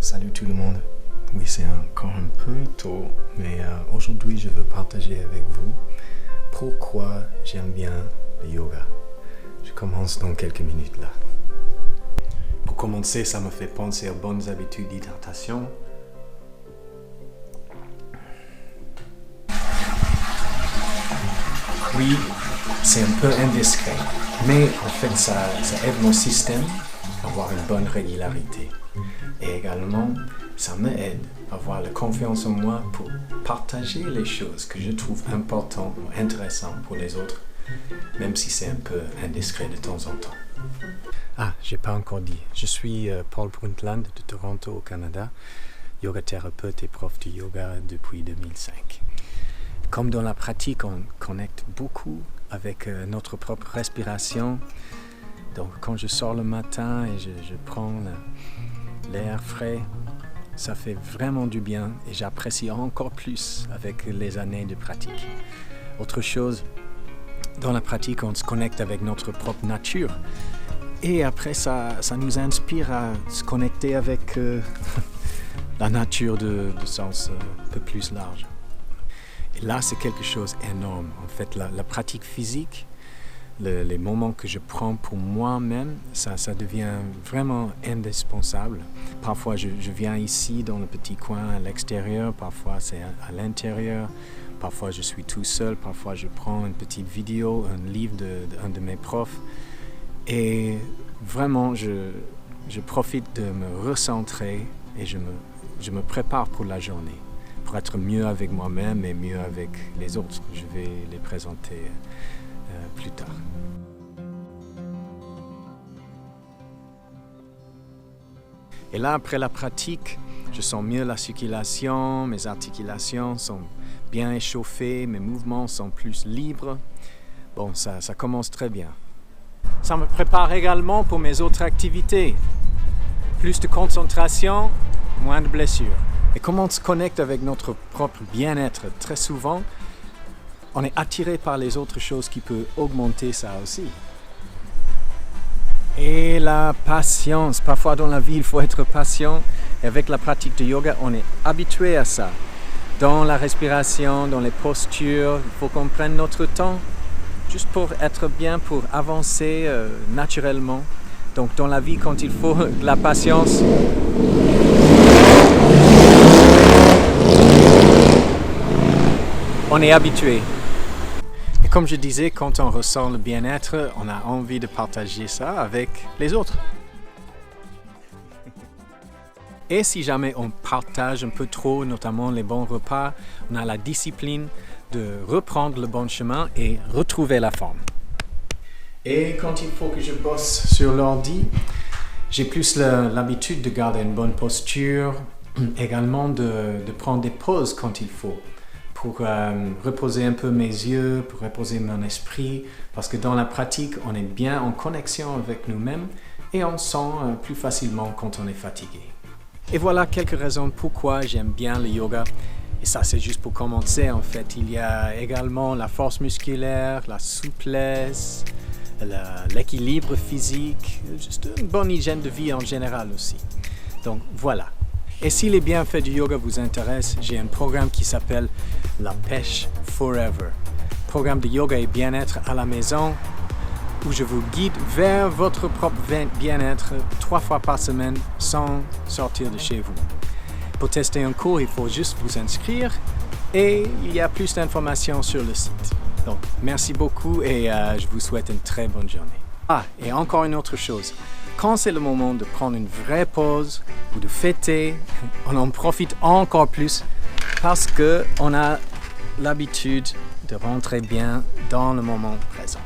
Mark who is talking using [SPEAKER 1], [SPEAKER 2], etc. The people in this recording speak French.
[SPEAKER 1] Salut tout le monde. Oui, c'est encore un peu tôt, mais aujourd'hui je veux partager avec vous pourquoi j'aime bien le yoga. Je commence dans quelques minutes là. Pour commencer, ça me fait penser aux bonnes habitudes d'hydratation. Oui, c'est un peu indiscret, mais en fait ça aide mon système à avoir une bonne régularité. Et également, ça m'aide à avoir la confiance en moi pour partager les choses que je trouve importantes ou intéressantes pour les autres, même si c'est un peu indiscret de temps en temps. Ah, j'ai pas encore dit. Je suis Paul Brundtland de Toronto au Canada, yoga thérapeute et prof de yoga depuis 2005. Comme dans la pratique, on connecte beaucoup avec notre propre respiration. Donc quand je sors le matin et je prends l'air frais, ça fait vraiment du bien et j'apprécie encore plus avec les années de pratique. Autre chose, dans la pratique, on se connecte avec notre propre nature et après ça nous inspire à se connecter avec la nature de sens un peu plus large. Et là, c'est quelque chose d'énorme. En fait, la pratique physique, les moments que je prends pour moi-même, ça devient vraiment indispensable. Parfois, je viens ici dans le petit coin à l'extérieur, parfois c'est à l'intérieur, parfois je suis tout seul, parfois je prends une petite vidéo, un livre d'un de mes profs. Et vraiment, je profite de me recentrer et je me prépare pour la journée, pour être mieux avec moi-même et mieux avec les autres. Je vais les présenter plus tard. Et là, après la pratique, je sens mieux la circulation, mes articulations sont bien échauffées, mes mouvements sont plus libres. Bon, ça commence très bien. Ça me prépare également pour mes autres activités. Plus de concentration, moins de blessures. Et comme on se connecte avec notre propre bien-être très souvent, on est attiré par les autres choses qui peuvent augmenter ça aussi. Et la patience. Parfois dans la vie, il faut être patient. Et avec la pratique de yoga, on est habitué à ça. Dans la respiration, dans les postures, il faut qu'on prenne notre temps, juste pour être bien, pour avancer naturellement. Donc dans la vie, quand il faut de la patience, on est habitué. Et comme je disais, quand on ressent le bien-être, on a envie de partager ça avec les autres. Et si jamais on partage un peu trop, notamment les bons repas, on a la discipline de reprendre le bon chemin et retrouver la forme. Et quand il faut que je bosse sur l'ordi, j'ai plus l'habitude de garder une bonne posture, également de prendre des pauses quand il faut, pour reposer un peu mes yeux, pour reposer mon esprit, parce que dans la pratique, on est bien en connexion avec nous-mêmes et on sent plus facilement quand on est fatigué. Et voilà quelques raisons pourquoi j'aime bien le yoga. Et ça, c'est juste pour commencer, en fait. Il y a également la force musculaire, la souplesse, l'équilibre physique, juste une bonne hygiène de vie en général aussi. Donc voilà. Et si les bienfaits du yoga vous intéressent, j'ai un programme qui s'appelle La Pêche Forever. Programme de yoga et bien-être à la maison où je vous guide vers votre propre bien-être 3 fois par semaine sans sortir de chez vous. Pour tester un cours, il faut juste vous inscrire et il y a plus d'informations sur le site. Donc, merci beaucoup et je vous souhaite une très bonne journée. Ah, et encore une autre chose. Quand c'est le moment de prendre une vraie pause ou de fêter, on en profite encore plus parce qu'on a l'habitude de rentrer bien dans le moment présent.